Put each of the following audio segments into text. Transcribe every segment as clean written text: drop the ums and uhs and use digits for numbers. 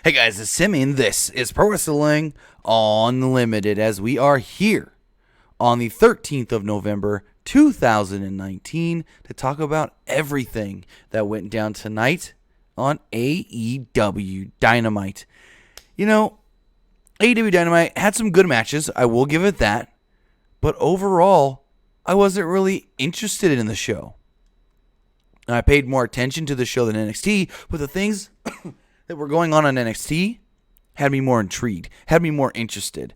Hey guys, it's Timmy, and this is Pro Wrestling Unlimited, as we are here on the 13th of November, 2019, to talk about everything that went down tonight on AEW Dynamite. You know, AEW Dynamite had some good matches, I will give it that, but overall, I wasn't really interested in the show. I paid more attention to the show than NXT, but the things that were going on NXT had me more intrigued, had me more interested.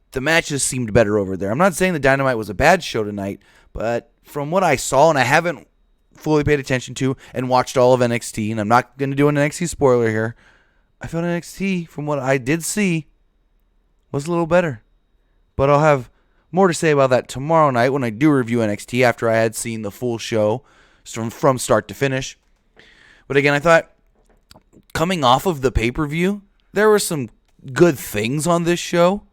The matches seemed better over there. I'm not saying the Dynamite was a bad show tonight, but from what I saw, and I haven't fully paid attention to and watched all of NXT, and I'm not going to do an NXT spoiler here, I felt NXT, from what I did see, was a little better. But I'll have more to say about that tomorrow night when I do review NXT after I had seen the full show from start to finish. But again, I thought, coming off of the pay-per-view, there were some good things on this show,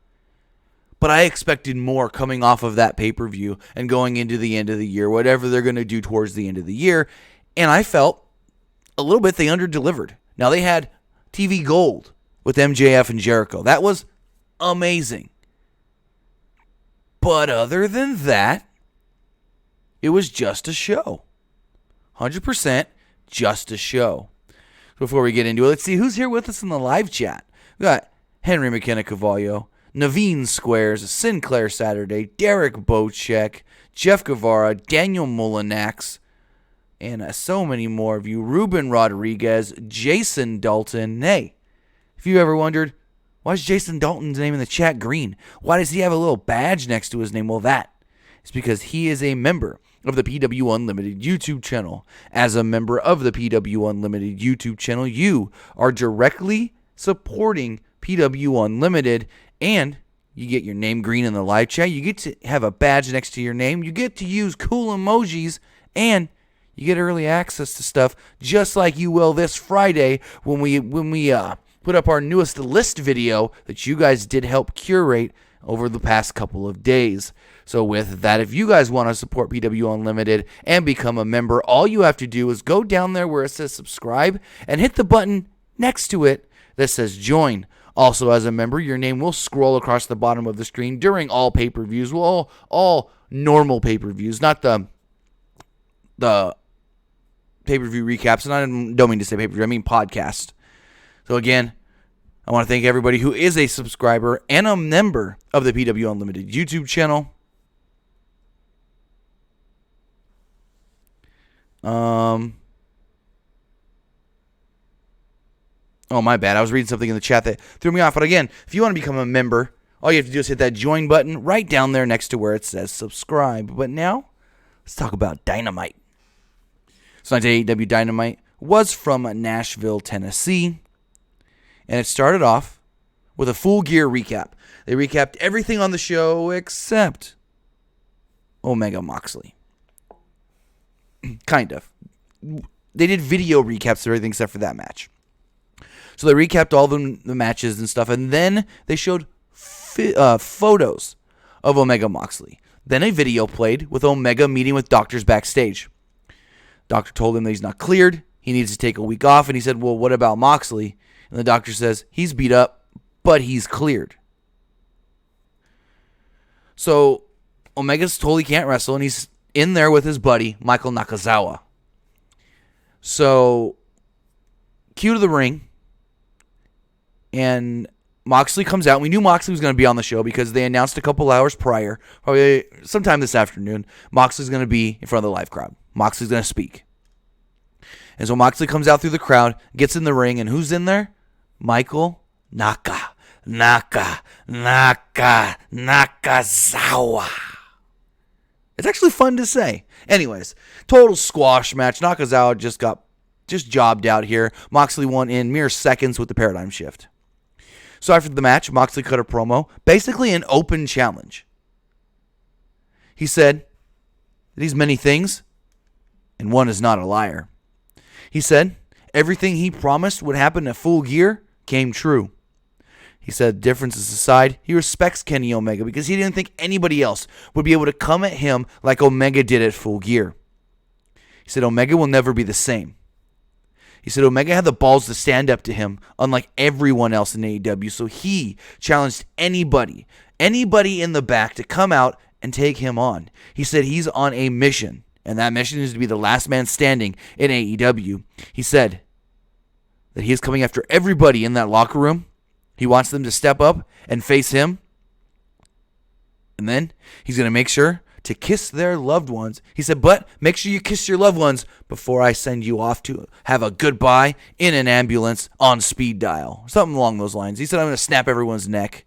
but I expected more coming off of that pay-per-view and going into the end of the year, whatever they're going to do towards the end of the year, and I felt a little bit they under-delivered. Now, they had TV Gold with MJF and Jericho. That was amazing. But other than that, it was just a show. 100% just a show. Before we get into it, let's see who's here with us in the live chat. We got Henry McKenna Cavallo, Naveen Squares, Sinclair Saturday, Derek Bocek, Jeff Guevara, Daniel Mulinax, and so many more of you. Ruben Rodriguez, Jason Dalton. Hey, if you ever wondered, why is Jason Dalton's name in the chat green? Why does he have a little badge next to his name? Well, that is because he is a member of the PWUnlimited YouTube channel. As a member of the PWUnlimited YouTube channel, you are directly supporting PWUnlimited, and you get your name green in the live chat. You get to have a badge next to your name. You get to use cool emojis, and you get early access to stuff just like you will this Friday when we put up our newest list video that you guys did help curate over the past couple of days. So with that, if you guys want to support PWUnlimited and become a member, all you have to do is go down there where it says subscribe and hit the button next to it that says join. Also, as a member, your name will scroll across the bottom of the screen during all pay-per-views. Well, all normal pay-per-views, not the pay-per-view recaps. And I don't mean to say pay-per-view, I mean podcast. So again, I want to thank everybody who is a subscriber and a member of the PWUnlimited YouTube channel. Oh, my bad. I was reading something in the chat that threw me off. But again, if you want to become a member, all you have to do is hit that join button right down there next to where it says subscribe. But now, let's talk about Dynamite. So tonight's AEW Dynamite was from Nashville, Tennessee. And it started off with a Full Gear recap. They recapped everything on the show except Omega Moxley. Kind of. They did video recaps of everything except for that match. So they recapped all the matches and stuff, and then they showed photos of Omega Moxley. Then a video played with Omega meeting with doctors backstage. Doctor told him that he's not cleared. He needs to take a week off, and he said, well, what about Moxley? And the doctor says, he's beat up, but he's cleared. So Omega's totally can't wrestle, and he's in there with his buddy, Michael Nakazawa. So, cue to the ring, and Moxley comes out. We knew Moxley was going to be on the show because they announced a couple hours prior, probably sometime this afternoon, Moxley's going to be in front of the live crowd. Moxley's going to speak. And so Moxley comes out through the crowd, gets in the ring, and who's in there? Michael Nakazawa. It's actually fun to say. Anyways, total squash match. Nakazawa just jobbed out here. Moxley won in mere seconds with the paradigm shift. So after the match, Moxley cut a promo, basically an open challenge. He said that he's many things, and one is not a liar. He said everything he promised would happen at Full Gear came true. He said differences aside, he respects Kenny Omega because he didn't think anybody else would be able to come at him like Omega did at Full Gear. He said Omega will never be the same. He said Omega had the balls to stand up to him, unlike everyone else in AEW, so he challenged anybody in the back to come out and take him on. He said he's on a mission, and that mission is to be the last man standing in AEW. He said that he is coming after everybody in that locker room. He wants them to step up and face him, and then he's going to make sure to kiss their loved ones. He said, but make sure you kiss your loved ones before I send you off to have a goodbye in an ambulance on speed dial. Something along those lines. He said, I'm going to snap everyone's neck.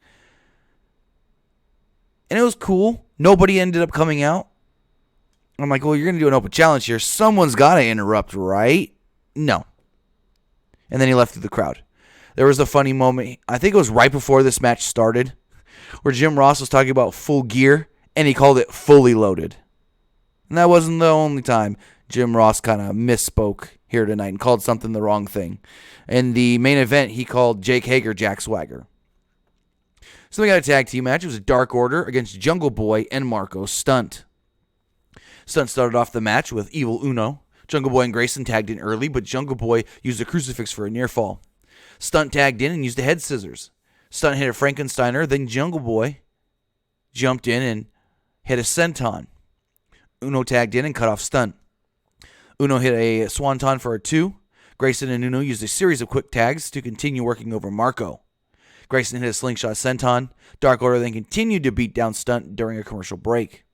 And it was cool. Nobody ended up coming out. I'm like, well, you're going to do an open challenge here. Someone's got to interrupt, right? No. And then he left through the crowd. There was a funny moment. I think it was right before this match started, where Jim Ross was talking about full gear, and he called it fully loaded. And that wasn't the only time Jim Ross kind of misspoke here tonight and called something the wrong thing. In the main event, he called Jake Hager Jack Swagger. So we got a tag team match. It was a Dark Order against Jungle Boy and Marco Stunt. Stunt started off the match with Evil Uno. Jungle Boy and Grayson tagged in early, but Jungle Boy used a crucifix for a near fall. Stunt tagged in and used a head scissors. Stunt hit a Frankensteiner, then Jungle Boy jumped in and hit a senton. Uno tagged in and cut off Stunt. Uno hit a swanton for a 2. Grayson and Uno used a series of quick tags to continue working over Marco. Grayson hit a slingshot senton. Dark Order then continued to beat down Stunt during a commercial break.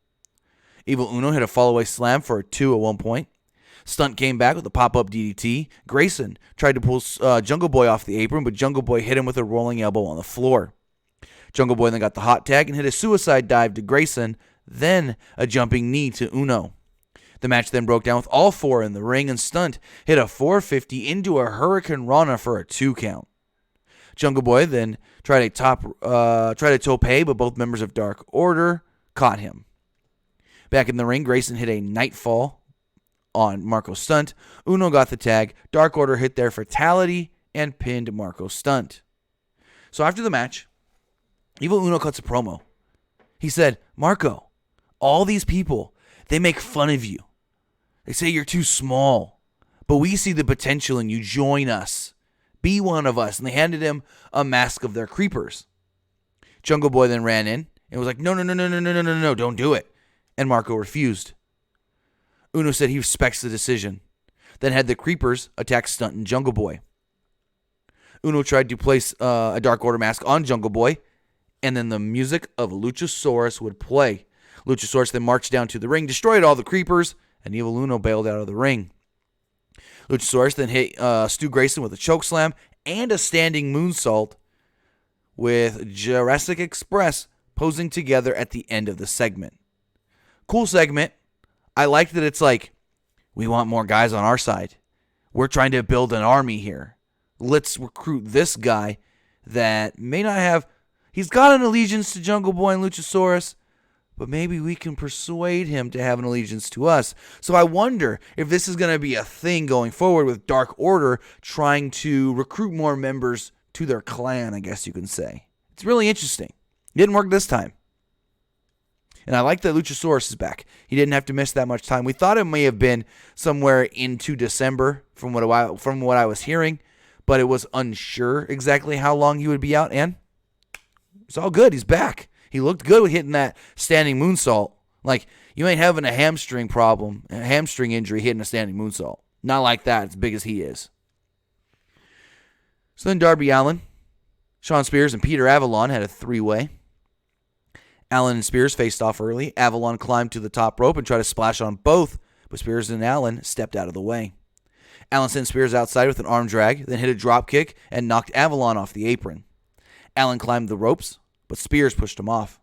Evil Uno hit a fallaway slam for a 2 at one point. Stunt came back with a pop-up DDT. Grayson tried to pull Jungle Boy off the apron, but Jungle Boy hit him with a rolling elbow on the floor. Jungle Boy then got the hot tag and hit a suicide dive to Grayson, then a jumping knee to Uno. The match then broke down with all 4 in the ring, and Stunt hit a 450 into a Hurricane Rana for a 2 count. Jungle Boy then tried a tope, but both members of Dark Order caught him. Back in the ring, Grayson hit a Nightfall on Marco Stunt. Uno got the tag. Dark Order hit their fatality and pinned Marco Stunt. So after the match, Evil Uno cuts a promo. He said, Marco, all these people, they make fun of you. They say you're too small, but we see the potential in you. Join us. Be one of us. And they handed him a mask of their creepers. Jungle Boy then ran in and was like, no, don't do it. And Marco refused. Uno said he respects the decision, then had the creepers attack Stunt and Jungle Boy. Uno tried to place a Dark Order mask on Jungle Boy, and then the music of Luchasaurus would play. Luchasaurus then marched down to the ring, destroyed all the creepers, and Evil Uno bailed out of the ring. Luchasaurus then hit Stu Grayson with a chokeslam and a standing moonsault, with Jurassic Express posing together at the end of the segment. Cool segment. I like that it's like, we want more guys on our side. We're trying to build an army here. Let's recruit this guy that may not have... He's got an allegiance to Jungle Boy and Luchasaurus, but maybe we can persuade him to have an allegiance to us. So I wonder if this is going to be a thing going forward with Dark Order trying to recruit more members to their clan, I guess you can say. It's really interesting. It didn't work this time. And I like that Luchasaurus is back. He didn't have to miss that much time. We thought it may have been somewhere into December from what I was hearing, but it was unsure exactly how long he would be out, and it's all good. He's back. He looked good with hitting that standing moonsault. Like, you ain't having a hamstring problem, a hamstring injury hitting a standing moonsault. Not like that, as big as he is. So then Darby Allin, Shawn Spears, and Peter Avalon had a 3-way. Allin and Spears faced off early. Avalon climbed to the top rope and tried to splash on both, but Spears and Allin stepped out of the way. Allin sent Spears outside with an arm drag, then hit a drop kick and knocked Avalon off the apron. Allin climbed the ropes, but Spears pushed him off.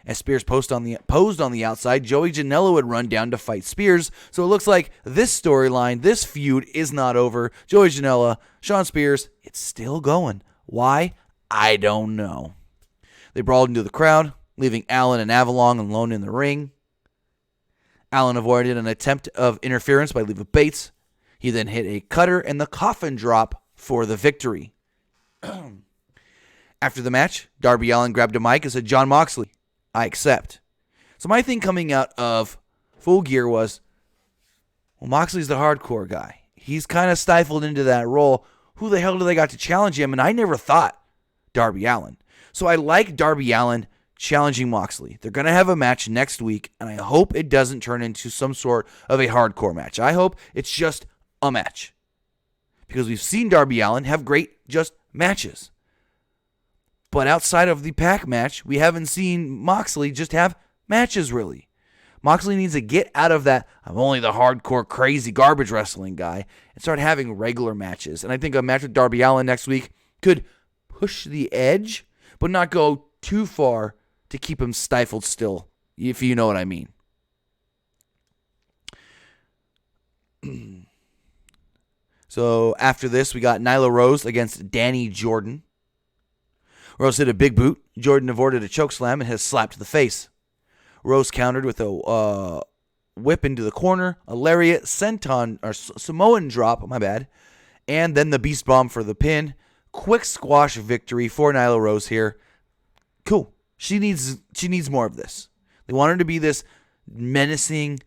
As Spears posed on the outside, Joey Janela would run down to fight Spears, so it looks like this storyline, this feud, is not over. Joey Janela, Shawn Spears, it's still going. Why? I don't know. They brawled into the crowd, leaving Allin and Avalon alone in the ring. Allin avoided an attempt of interference by Leva Bates. He then hit a cutter and the coffin drop for the victory. After the match, Darby Allin grabbed a mic and said, Jon Moxley, I accept. So my thing coming out of Full Gear was, well, Moxley's the hardcore guy. He's kind of stifled into that role. Who the hell do they got to challenge him? And I never thought Darby Allin. So I like Darby Allin challenging Moxley. They're going to have a match next week, and I hope it doesn't turn into some sort of a hardcore match. I hope it's just a match. Because we've seen Darby Allin have great just matches. But outside of the Pac match, we haven't seen Moxley just have matches, really. Moxley needs to get out of that, I'm only the hardcore, crazy garbage wrestling guy, and start having regular matches. And I think a match with Darby Allin next week could push the edge, but not go too far to keep him stifled still, if you know what I mean. So after this, we got Nyla Rose against Danny Jordan. Rose hit a big boot. Jordan avoided a chokeslam and has slapped to the face. Rose countered with a whip into the corner, a lariat, senton, or Samoan drop, and then the beast bomb for the pin. Quick squash victory for Nyla Rose here. Cool. She needs more of this. They want her to be this menacing.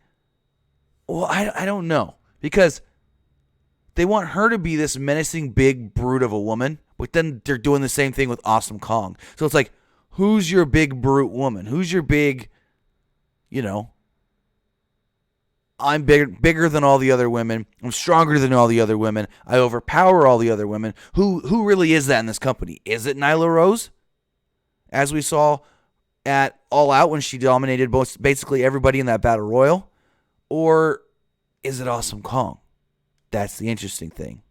Well, I don't know, because they want her to be this menacing big brute of a woman, but then they're doing the same thing with Awesome Kong. So it's like, who's your big brute woman? Who's your big, I'm bigger than all the other women. I'm stronger than all the other women. I overpower all the other women. Who really is that in this company? Is it Nyla Rose? As we saw at All Out when she dominated basically everybody in that Battle Royal? Or is it Awesome Kong? That's the interesting thing.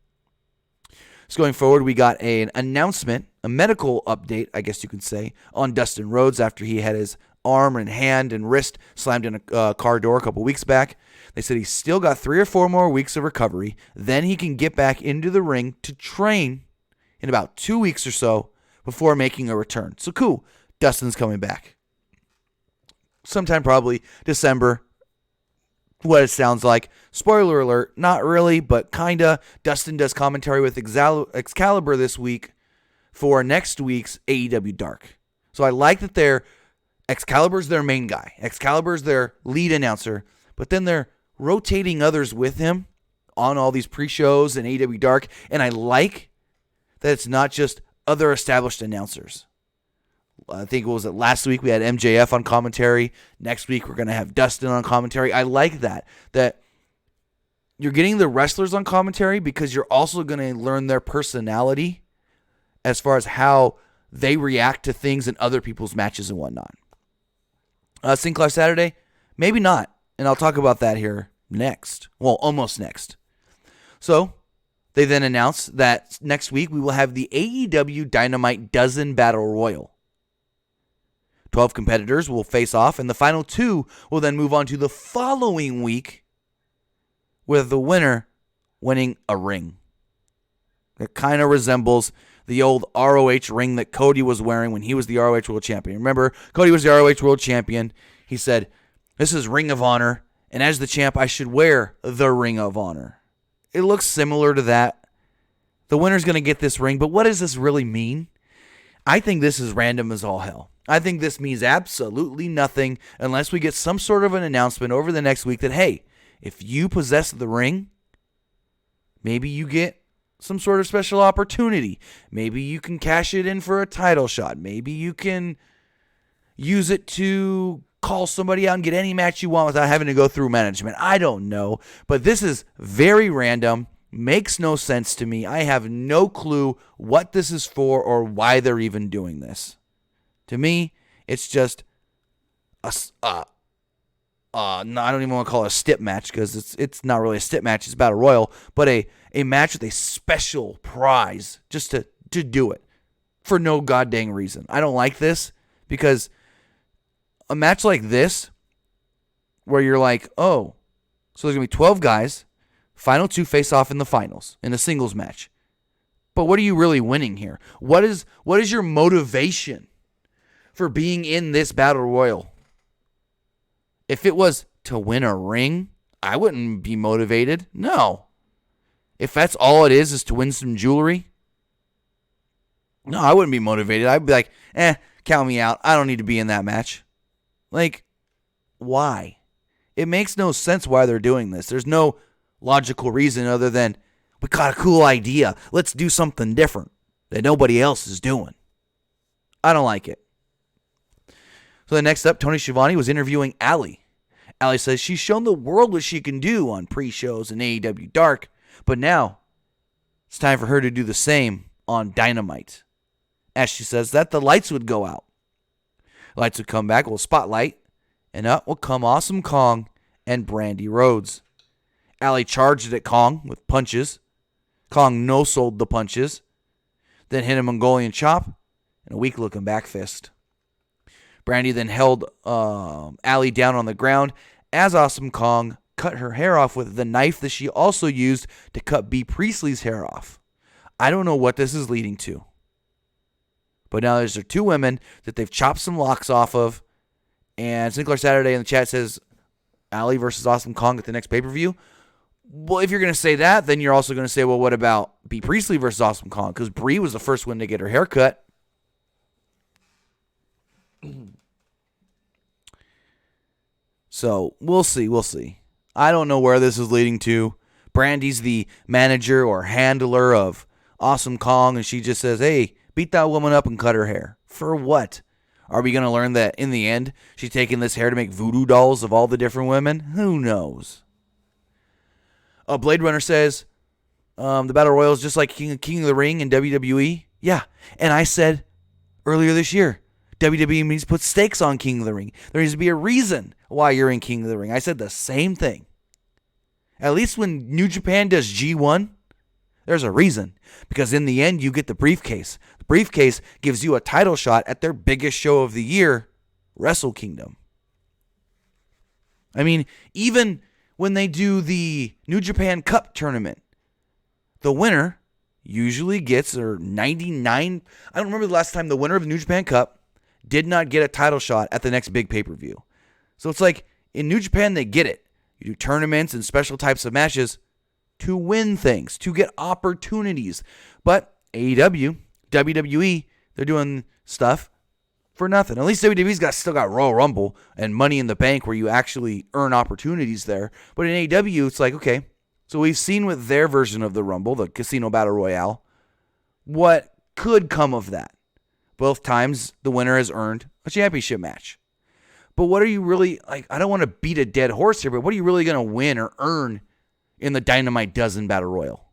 So going forward, we got an announcement, a medical update, I guess you could say, on Dustin Rhodes after he had his arm and hand and wrist slammed in a car door a couple weeks back. They said he's still got 3 or 4 more weeks of recovery. Then he can get back into the ring to train in about 2 weeks or so before making a return. So cool, Dustin's coming back. Sometime probably December, what it sounds like. Spoiler alert, not really, but kinda. Dustin does commentary with Excalibur this week for next week's AEW Dark. So I like that Excalibur's their main guy. Excalibur's their lead announcer, but then they're rotating others with him on all these pre-shows and AEW Dark, and I like that it's not just other established announcers. I think last week we had MJF on commentary. Next week we're going to have Dustin on commentary. I like that you're getting the wrestlers on commentary because you're also going to learn their personality as far as how they react to things in other people's matches and whatnot. Sinclair Saturday? Maybe not. And I'll talk about that here next. Well, almost next. So, they then announced that next week we will have the AEW Dynamite Dozen Battle Royal. 12 competitors will face off, and the final 2 will then move on to the following week with the winner winning a ring. It kind of resembles the old ROH ring that Cody was wearing when he was the ROH World Champion. Remember, Cody was the ROH World Champion. He said, this is Ring of Honor, and as the champ, I should wear the Ring of Honor. It looks similar to that. The winner's going to get this ring, but what does this really mean? I think this is random as all hell. I think this means absolutely nothing unless we get some sort of an announcement over the next week that, hey, if you possess the ring, maybe you get some sort of special opportunity. Maybe you can cash it in for a title shot. Maybe you can use it to call somebody out and get any match you want without having to go through management. I don't know. But this is very random. Makes no sense to me. I have no clue what this is for or why they're even doing this. To me, it's just I don't even want to call it a stip match because it's not really a stip match. It's a battle royal, but a match with a special prize just to do it for no goddamn reason. I don't like this because a match like this where you're like, oh, so there's going to be 12 guys, final 2 face off in the finals in a singles match. But what are you really winning here? What is your motivation for being in this battle royal? If it was to win a ring, I wouldn't be motivated. No. If that's all it is to win some jewelry, no, I wouldn't be motivated. I'd be like, count me out. I don't need to be in that match. Like, why? It makes no sense why they're doing this. There's no logical reason other than, we got a cool idea. Let's do something different that nobody else is doing. I don't like it. So then next up, Tony Schiavone was interviewing Allie. Allie says she's shown the world what she can do on pre-shows in AEW Dark, but now it's time for her to do the same on Dynamite. As she says that the lights would go out. Lights would come back with a spotlight, and up will come Awesome Kong and Brandy Rhodes. Allie charged at Kong with punches. Kong no-sold the punches, then hit a Mongolian chop and a weak-looking back fist. Brandy then held Allie down on the ground as Awesome Kong cut her hair off with the knife that she also used to cut B. Priestley's hair off. I don't know what this is leading to. But now there's two women that they've chopped some locks off of. And Sinclair Saturday in the chat says Allie versus Awesome Kong at the next pay-per-view. Well, if you're going to say that, then you're also going to say, well, what about B. Priestley versus Awesome Kong? Because Brie was the first one to get her hair cut. So, we'll see. I don't know where this is leading to. Brandy's the manager or handler of Awesome Kong, and she just says, hey, beat that woman up and cut her hair. For what? Are we going to learn that in the end, she's taking this hair to make voodoo dolls of all the different women? Who knows? Blade Runner says, the Battle Royal is just like King of the Ring in WWE. Yeah, and I said earlier this year, WWE needs to put stakes on King of the Ring. There needs to be a reason why you're in King of the Ring. I said the same thing. At least when New Japan does G1, there's a reason. Because in the end, you get the briefcase. The briefcase gives you a title shot at their biggest show of the year, Wrestle Kingdom. I mean, even when they do the New Japan Cup tournament, the winner usually gets, or 99, I don't remember the last time the winner of the New Japan Cup did not get a title shot at the next big pay-per-view. So it's like, in New Japan, they get it. You do tournaments and special types of matches to win things, to get opportunities. But AEW, WWE, they're doing stuff for nothing. At least WWE's still got Royal Rumble and Money in the Bank where you actually earn opportunities there. But in AEW, it's like, okay, so we've seen with their version of the Rumble, the Casino Battle Royale, what could come of that. Both times, the winner has earned a championship match. But what are you really, like, I don't want to beat a dead horse here, but what are you really going to win or earn in the Dynamite Dozen Battle Royal?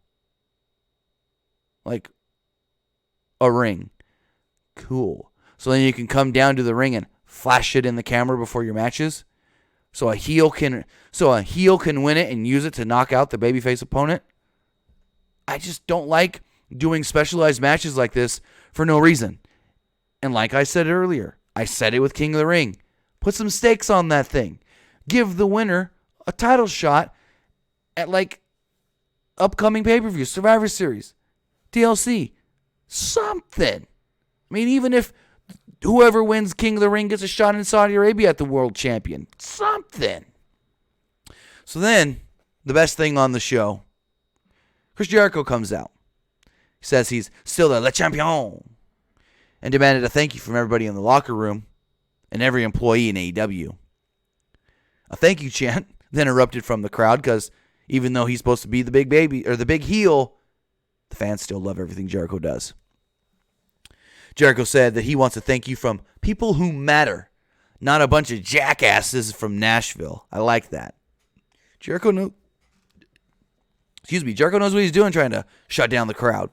Like, a ring. Cool. So then you can come down to the ring and flash it in the camera before your matches. So a heel can win it and use it to knock out the babyface opponent. I just don't like doing specialized matches like this for no reason. And like I said earlier, I said it with King of the Ring. Put some stakes on that thing. Give the winner a title shot at like upcoming pay-per-view, Survivor Series, DLC, something. I mean, even if whoever wins King of the Ring gets a shot in Saudi Arabia at the world champion, something. So then, the best thing on the show, Chris Jericho comes out. He says he's still the Le Champion and demanded a thank you from everybody in the locker room and every employee in AEW. A thank you chant then erupted from the crowd because even though he's supposed to be the big baby or the big heel, the fans still love everything Jericho does. Jericho said that he wants to thank you from people who matter, not a bunch of jackasses from Nashville. I like that. Jericho knows what he's doing trying to shut down the crowd.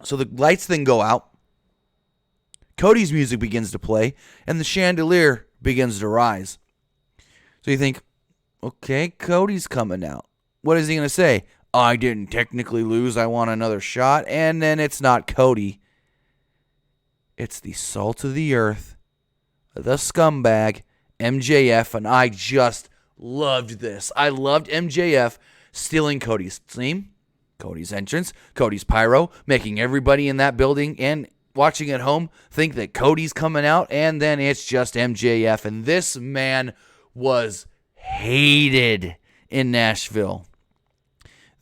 So the lights then go out. Cody's music begins to play, and the chandelier begins to rise. So you think, okay, Cody's coming out. What is he going to say? I didn't technically lose. I want another shot. And then it's not Cody. It's the salt of the earth, the scumbag, MJF, and I just loved this. I loved MJF stealing Cody's theme, Cody's entrance, Cody's pyro, making everybody in that building and watching at home think that Cody's coming out, and then it's just MJF. And this man was hated in Nashville.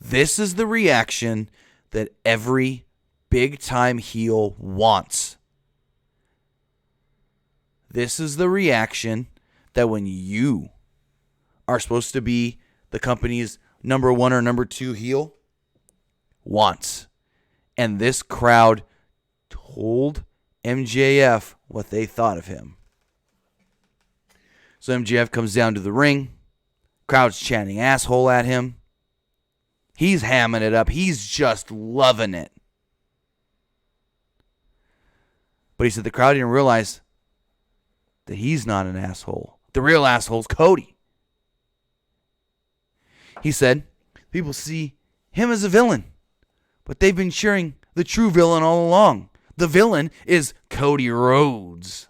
This is the reaction that every big-time heel wants. This is the reaction that when you are supposed to be the company's number 1 or number 2 heel wants. And this crowd told MJF what they thought of him. So MJF comes down to the ring. Crowd's chanting asshole at him. He's hamming it up. He's just loving it. But he said the crowd didn't realize that he's not an asshole. The real asshole's Cody. He said people see him as a villain, but they've been cheering the true villain all along. The villain is Cody Rhodes.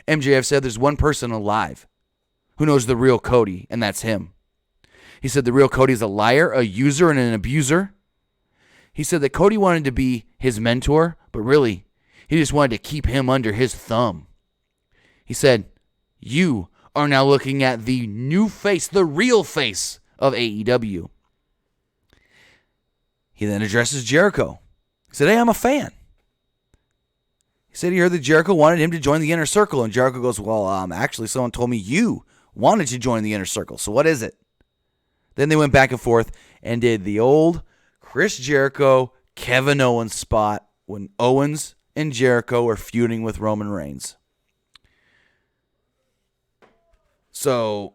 MJF said there's one person alive who knows the real Cody, and that's him. He said the real Cody is a liar, a user, and an abuser. He said that Cody wanted to be his mentor, but really, he just wanted to keep him under his thumb. He said, you are now looking at the new face, the real face of AEW. He then addresses Jericho. He said, hey, I'm a fan. He said he heard that Jericho wanted him to join the Inner Circle, and Jericho goes, well, actually, someone told me you wanted to join the Inner Circle, so what is it? Then they went back and forth and did the old Chris Jericho, Kevin Owens spot when Owens and Jericho were feuding with Roman Reigns. So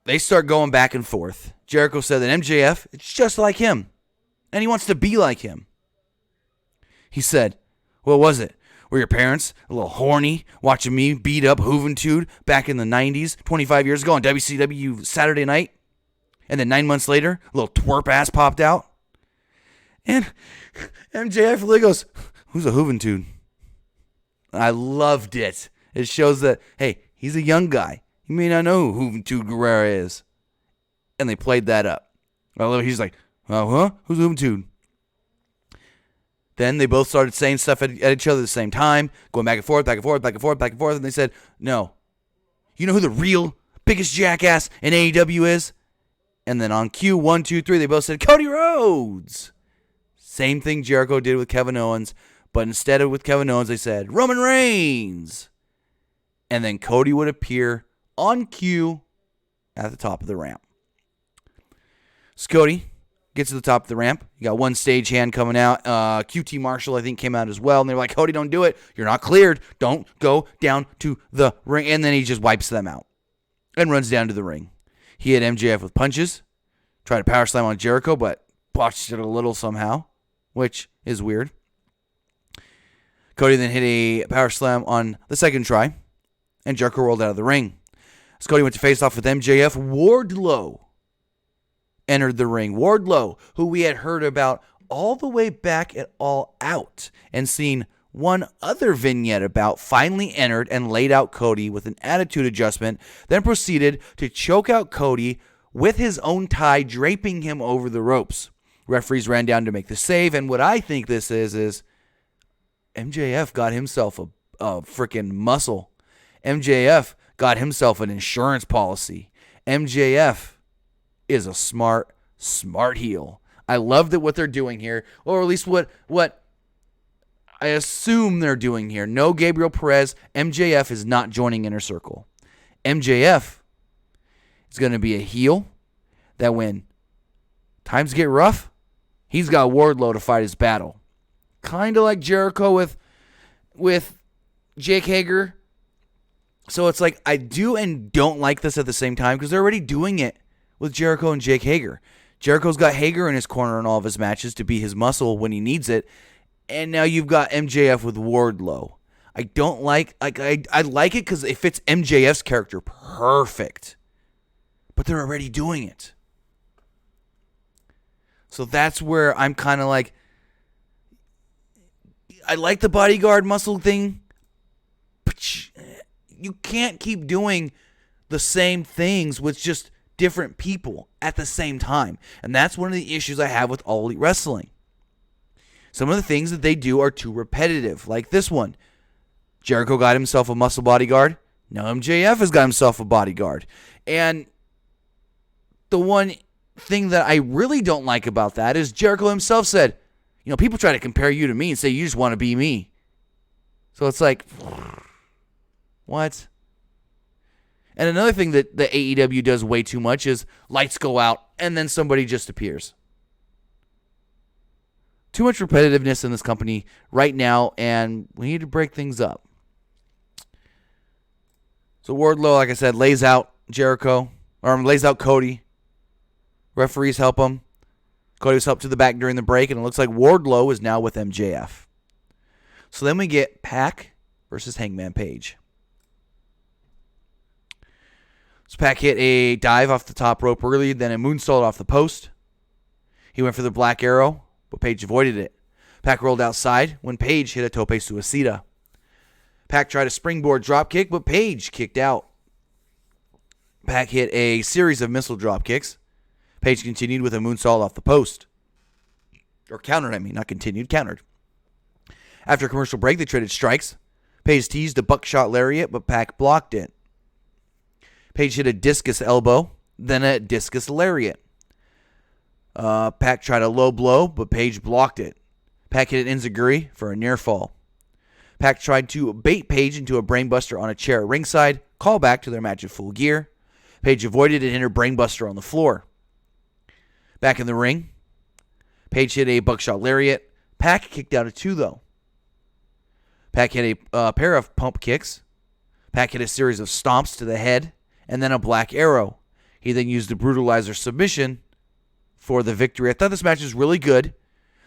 they start going back and forth. Jericho said that MJF, it's just like him, and he wants to be like him. He said, what was it? Were your parents a little horny watching me beat up Juventud back in the 90s, 25 years ago on WCW Saturday night? And then 9 months later, a little twerp ass popped out. And MJF really goes, who's a Juventud? I loved it. It shows that, hey, he's a young guy. He may not know who Juventud Guerrera is. And they played that up. He's like, huh? Who's Juventud? Then they both started saying stuff at each other at the same time, going back and forth, back and forth, back and forth, back and forth. And they said, no. You know who the real biggest jackass in AEW is? And then on cue, 1, 2, 3, they both said, Cody Rhodes. Same thing Jericho did with Kevin Owens. But instead of with Kevin Owens, they said, Roman Reigns. And then Cody would appear on cue at the top of the ramp. So Cody gets to the top of the ramp. You got one stagehand coming out. QT Marshall, I think, came out as well. And they're like, Cody, don't do it. You're not cleared. Don't go down to the ring. And then he just wipes them out and runs down to the ring. He hit MJF with punches. Tried to power slam on Jericho, but botched it a little somehow, which is weird. Cody then hit a power slam on the second try, and Jericho rolled out of the ring. As Cody went to face off with MJF, Wardlow entered the ring. Wardlow, who we had heard about all the way back at All Out and seen one other vignette about, finally entered and laid out Cody with an attitude adjustment, then proceeded to choke out Cody with his own tie, draping him over the ropes. Referees ran down to make the save, and what I think this is MJF got himself a freaking muscle. MJF got himself an insurance policy. MJF is a smart heel. I love that what they're doing here, or at least what I assume they're doing here. No Gabriel Perez. MJF is not joining Inner Circle. MJF is going to be a heel that when times get rough, he's got Wardlow to fight his battle. Kind of like Jericho with Jake Hager. So it's like I do and don't like this at the same time because they're already doing it with Jericho and Jake Hager. Jericho's got Hager in his corner in all of his matches to be his muscle when he needs it. And now you've got MJF with Wardlow. I don't like I like it because it fits MJF's character perfect. But they're already doing it. So that's where I'm kind of like, I like the bodyguard muscle thing, but you can't keep doing the same things with just different people at the same time. And that's one of the issues I have with All Elite Wrestling. Some of the things that they do are too repetitive, like this one. Jericho got himself a muscle bodyguard. Now MJF has got himself a bodyguard. And the one thing that I really don't like about that is Jericho himself said, you know, people try to compare you to me and say you just want to be me. So it's like, what? And another thing that the AEW does way too much is lights go out and then somebody just appears. Too much repetitiveness in this company right now, and we need to break things up. So Wardlow, like I said, lays out Jericho, or lays out Cody. Referees help him. Cody was helped to the back during the break, and it looks like Wardlow is now with MJF. So then we get Pac versus Hangman Page. So Pac hit a dive off the top rope early, then a moonsault off the post. He went for the Black Arrow, but Page avoided it. Pac rolled outside when Page hit a tope suicida. Pac tried a springboard dropkick, but Page kicked out. Pac hit a series of missile drop kicks. Page continued with a moonsault off the post. Or countered, not continued, countered. After a commercial break, they traded strikes. Page teased a buckshot lariat, but Pac blocked it. Page hit a discus elbow, then a discus lariat. Pac tried a low blow, but Page blocked it. Pac hit an enziguri for a near fall. Pac tried to bait Page into a brainbuster on a chair at ringside. Call back to their match at Full Gear. Page avoided and hit her brainbuster on the floor. Back in the ring, Page hit a buckshot lariat. Pac kicked out of two, though. Pac hit a pair of pump kicks. Pac hit a series of stomps to the head, and then a Black Arrow. He then used the Brutalizer submission for the victory. I thought this match was really good.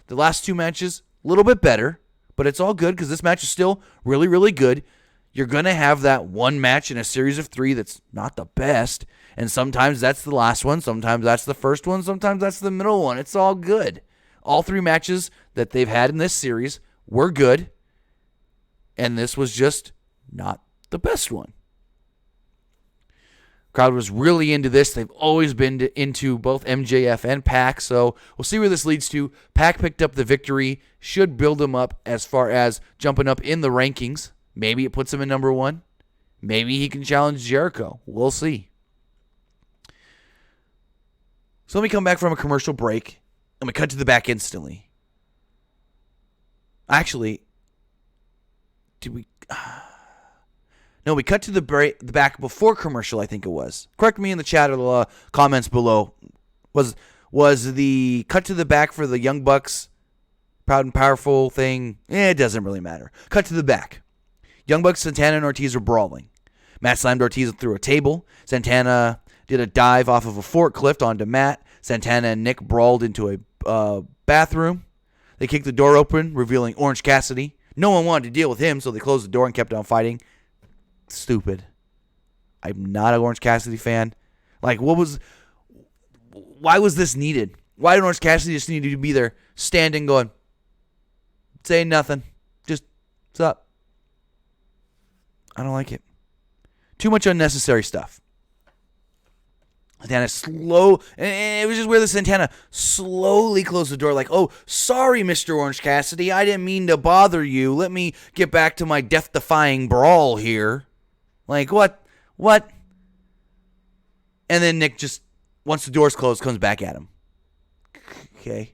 The last two matches, a little bit better, but it's all good because this match is still really, really good. You're going to have that one match in a series of three that's not the best, and sometimes that's the last one, sometimes that's the first one, sometimes that's the middle one. It's all good. All three matches that they've had in this series were good, and this was just not the best one. Crowd was really into this. They've always been into both MJF and Pac, so we'll see where this leads to. Pac picked up the victory, should build him up as far as jumping up in the rankings. Maybe it puts him in number one. Maybe he can challenge Jericho. We'll see. So let me come back from a commercial break, and we cut to the back instantly. Actually, did we... No, we cut to the back before commercial, I think it was. Correct me in the chat or the comments below. Was the cut to the back for the Young Bucks Proud and Powerful thing? It doesn't really matter. Cut to the back. Young Bucks, Santana, and Ortiz are brawling. Matt slammed Ortiz through a table. Santana did a dive off of a forklift onto Matt. Santana and Nick brawled into a bathroom. They kicked the door open, revealing Orange Cassidy. No one wanted to deal with him, so they closed the door and kept on fighting. Stupid. I'm not an Orange Cassidy fan. Why was this needed? Why did Orange Cassidy just need to be there standing going, saying nothing? Just, what's up? I don't like it. Too much unnecessary stuff. Santana it was just weird that Santana slowly closed the door like, oh, sorry, Mr. Orange Cassidy, I didn't mean to bother you. Let me get back to my death-defying brawl here. Like, what? And then Nick just, once the door's closed, comes back at him. Okay.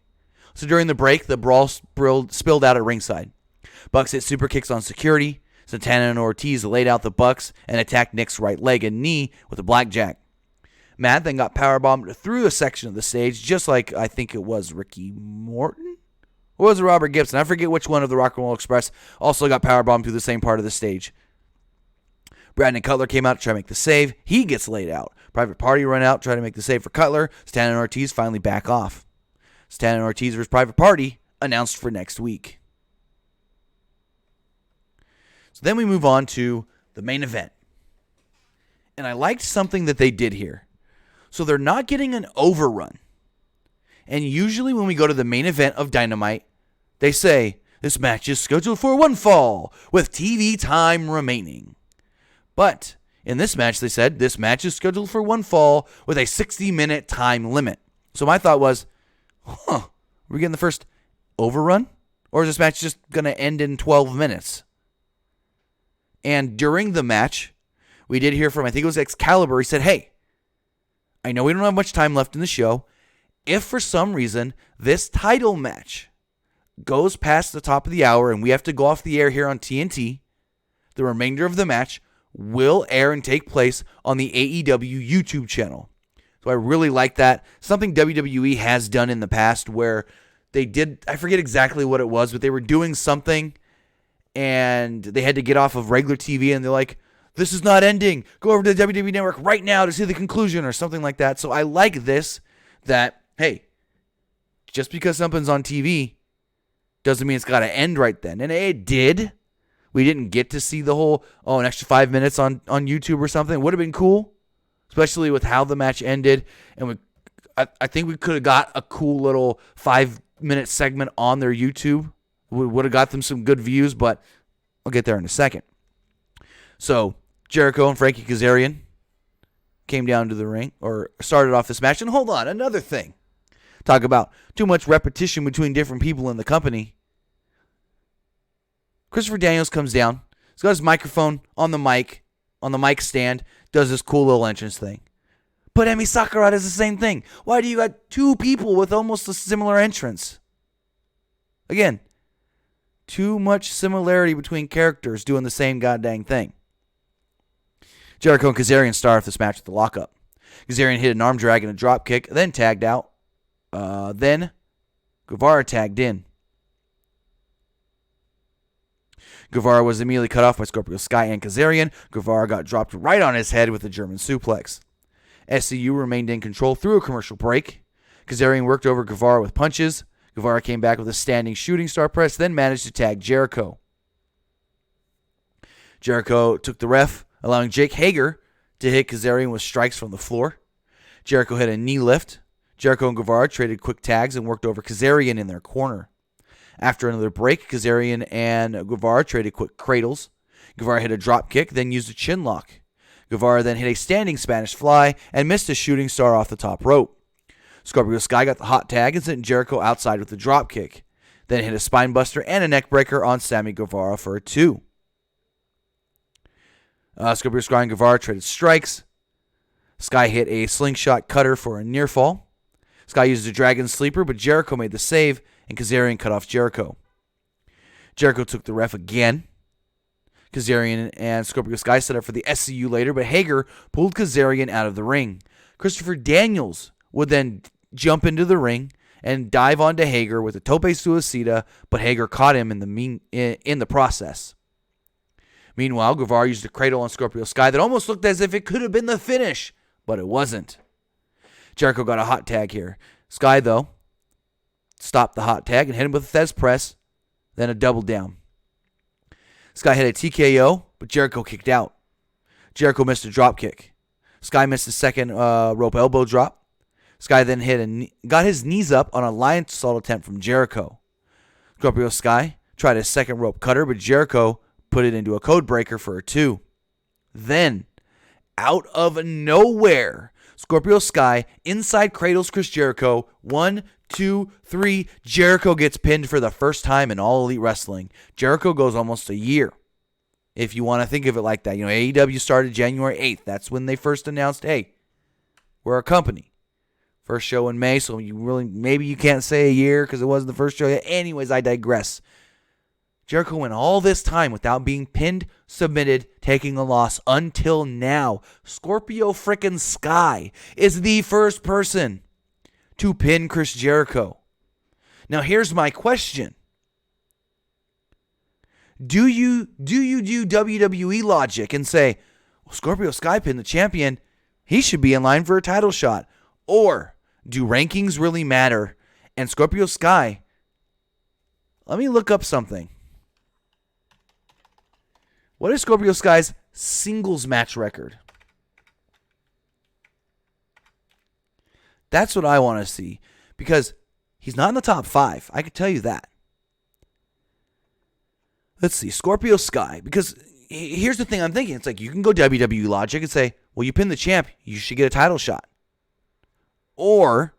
So during the break, the brawl spilled out at ringside. Bucks hit super kicks on security. Santana and Ortiz laid out the Bucks and attacked Nick's right leg and knee with a blackjack. Matt then got powerbombed through a section of the stage, just like I think it was Ricky Morton? Or was it Robert Gibson? I forget which one of the Rock and Roll Express also got powerbombed through the same part of the stage. Brandon Cutler came out to try to make the save. He gets laid out. Private Party run out, try to make the save for Cutler. Santana and Ortiz finally back off. Santana and Ortiz versus Private Party announced for next week. So then we move on to the main event. And I liked something that they did here. So they're not getting an overrun. And usually when we go to the main event of Dynamite, they say, this match is scheduled for one fall with TV time remaining. But in this match, they said, this match is scheduled for one fall with a 60-minute time limit. So my thought was, are we getting the first overrun? Or is this match just going to end in 12 minutes? And during the match, we did hear from, I think it was Excalibur. He said, hey, I know we don't have much time left in the show. If for some reason this title match goes past the top of the hour and we have to go off the air here on TNT, the remainder of the match will air and take place on the AEW YouTube channel. So I really like that. Something WWE has done in the past where they did, I forget exactly what it was, but they were doing something and they had to get off of regular TV and they're like, this is not ending. Go over to the WWE Network right now to see the conclusion or something like that. So I like this, that, hey, just because something's on TV doesn't mean it's got to end right then. And it did. We didn't get to see the whole, an extra 5 minutes on YouTube or something. It would have been cool, especially with how the match ended. And I think we could have got a cool little 5-minute segment on their YouTube. We would have got them some good views, but I'll get there in a second. So Jericho and Frankie Kazarian came down to the ring, or started off this match. And hold on, another thing. Talk about too much repetition between different people in the company. Christopher Daniels comes down. He's got his microphone on the mic stand, does this cool little entrance thing. But Emi Sakura does the same thing. Why do you got two people with almost a similar entrance? Again, too much similarity between characters doing the same goddamn thing. Jericho and Kazarian start off this match with the lockup. Kazarian hit an arm drag and a drop kick, then tagged out. Then Guevara tagged in. Guevara was immediately cut off by Scorpio Sky and Kazarian. Guevara got dropped right on his head with a German suplex. SCU remained in control through a commercial break. Kazarian worked over Guevara with punches. Guevara came back with a standing shooting star press, then managed to tag Jericho. Jericho took the ref, allowing Jake Hager to hit Kazarian with strikes from the floor. Jericho hit a knee lift. Jericho and Guevara traded quick tags and worked over Kazarian in their corner. After another break, Kazarian and Guevara traded quick cradles. Guevara hit a drop kick, then used a chin lock. Guevara then hit a standing Spanish fly and missed a shooting star off the top rope. Scorpio Sky got the hot tag and sent Jericho outside with a drop kick. Then hit a spine buster and a neck breaker on Sammy Guevara for a 2. Scorpio Sky and Guevara traded strikes. Sky hit a slingshot cutter for a near fall. Sky used a dragon sleeper, but Jericho made the save, and Kazarian cut off Jericho. Jericho took the ref again. Kazarian and Scorpio Sky set up for the SCU later, but Hager pulled Kazarian out of the ring. Christopher Daniels would then jump into the ring and dive onto Hager with a tope suicida, but Hager caught him in the process. Meanwhile, Guevara used a cradle on Scorpio Sky that almost looked as if it could have been the finish, but it wasn't. Jericho got a hot tag here. Sky, though, stopped the hot tag and hit him with a Thez press, then a double down. Sky hit a TKO, but Jericho kicked out. Jericho missed a drop kick. Sky missed a second rope elbow drop. Sky then got his knees up on a lion assault attempt from Jericho. Scorpio Sky tried a second rope cutter, but Jericho put it into a code breaker for a 2. Then, out of nowhere, Scorpio Sky inside cradles Chris Jericho. 1, 2, 3. Jericho gets pinned for the first time in All Elite Wrestling. Jericho goes almost a year, if you want to think of it like that. You know, AEW started January 8th. That's when they first announced, hey, we're a company. First show in May, so maybe you can't say a year because it wasn't the first show yet. Anyways, I digress. Jericho went all this time without being pinned, submitted, taking a loss until now. Scorpio frickin' Sky is the first person to pin Chris Jericho. Now here's my question. Do you do WWE logic and say, well, Scorpio Sky pinned the champion, he should be in line for a title shot? Or do rankings really matter? And Scorpio Sky, let me look up something. What is Scorpio Sky's singles match record? That's what I want to see. Because he's not in the top 5. I can tell you that. Let's see. Scorpio Sky. Because here's the thing I'm thinking. It's like you can go WWE logic and say, well, you pinned the champ. You should get a title shot. Or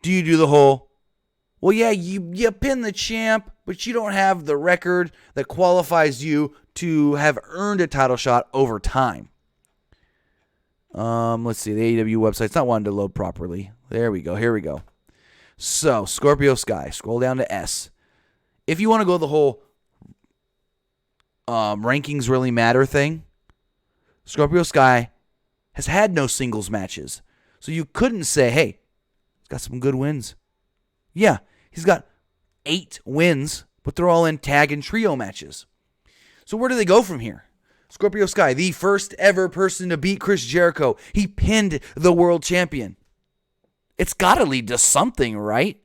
do you do the whole, well, yeah, you pin the champ, but you don't have the record that qualifies you to have earned a title shot over time. Let's see. The AEW website's not wanting to load properly. There we go. Here we go. So, Scorpio Sky. Scroll down to S. If you want to go the whole rankings really matter thing, Scorpio Sky has had no singles matches. So you couldn't say, hey, he's got some good wins. Yeah, he's got 8 wins, but they're all in tag and trio matches. So where do they go from here? Scorpio Sky, the first ever person to beat Chris Jericho. He pinned the world champion. It's got to lead to something, right?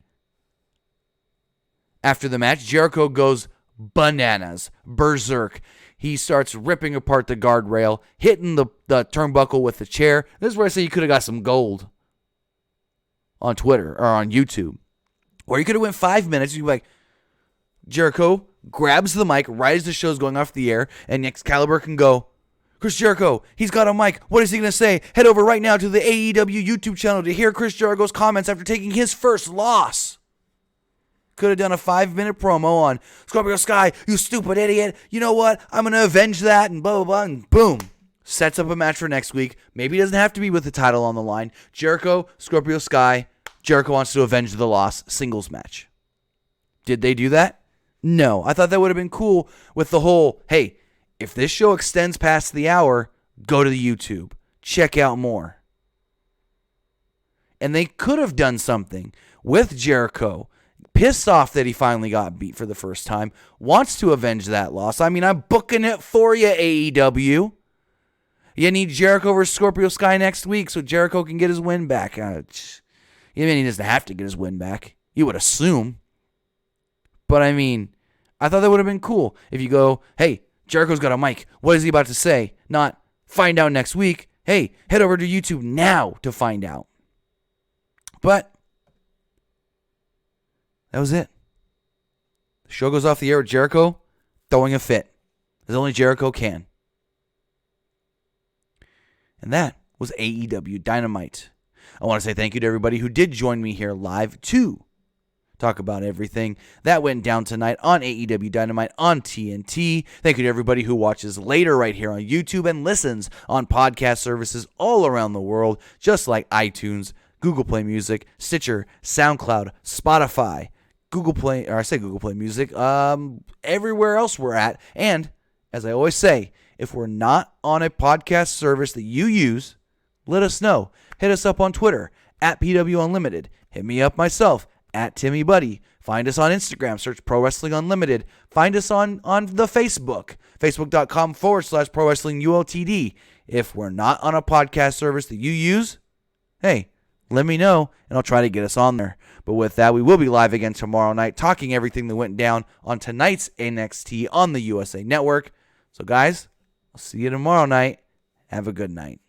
After the match, Jericho goes bananas, berserk. He starts ripping apart the guardrail, hitting the turnbuckle with the chair. This is where I say you could have got some gold on Twitter or on YouTube. Or you could have went 5 minutes. You'd be like, Jericho grabs the mic right as the show's going off the air, and Excalibur can go, Chris Jericho, he's got a mic. What is he going to say? Head over right now to the AEW YouTube channel to hear Chris Jericho's comments after taking his first loss. Could have done a 5-minute promo on Scorpio Sky, you stupid idiot. You know what? I'm going to avenge that, and blah, blah, blah, and boom. Sets up a match for next week. Maybe it doesn't have to be with the title on the line. Jericho, Scorpio Sky. Jericho wants to avenge the loss. Singles match. Did they do that? No. I thought that would have been cool with the whole, hey, if this show extends past the hour, go to the YouTube. Check out more. And they could have done something with Jericho. Pissed off that he finally got beat for the first time. Wants to avenge that loss. I mean, I'm booking it for you, AEW. You need Jericho versus Scorpio Sky next week so Jericho can get his win back. I mean, he doesn't have to get his win back. You would assume. But I mean, I thought that would have been cool if you go, hey, Jericho's got a mic. What is he about to say? Not find out next week. Hey, head over to YouTube now to find out. But that was it. The show goes off the air with Jericho throwing a fit, as only Jericho can. And that was AEW Dynamite. I want to say thank you to everybody who did join me here live to talk about everything that went down tonight on AEW Dynamite on TNT. Thank you to everybody who watches later right here on YouTube and listens on podcast services all around the world, just like iTunes, Google Play Music, Stitcher, SoundCloud, Spotify, Google Play Music, everywhere else we're at. And as I always say, if we're not on a podcast service that you use, let us know. Hit us up on Twitter at PWUnlimited. Hit me up myself at Timmy Buddy. Find us on Instagram. Search Pro Wrestling Unlimited. Find us on the Facebook. Facebook.com/Pro Wrestling ULTD. If we're not on a podcast service that you use, hey, let me know, and I'll try to get us on there. But with that, we will be live again tomorrow night, talking everything that went down on tonight's NXT on the USA Network. So, guys, I'll see you tomorrow night. Have a good night.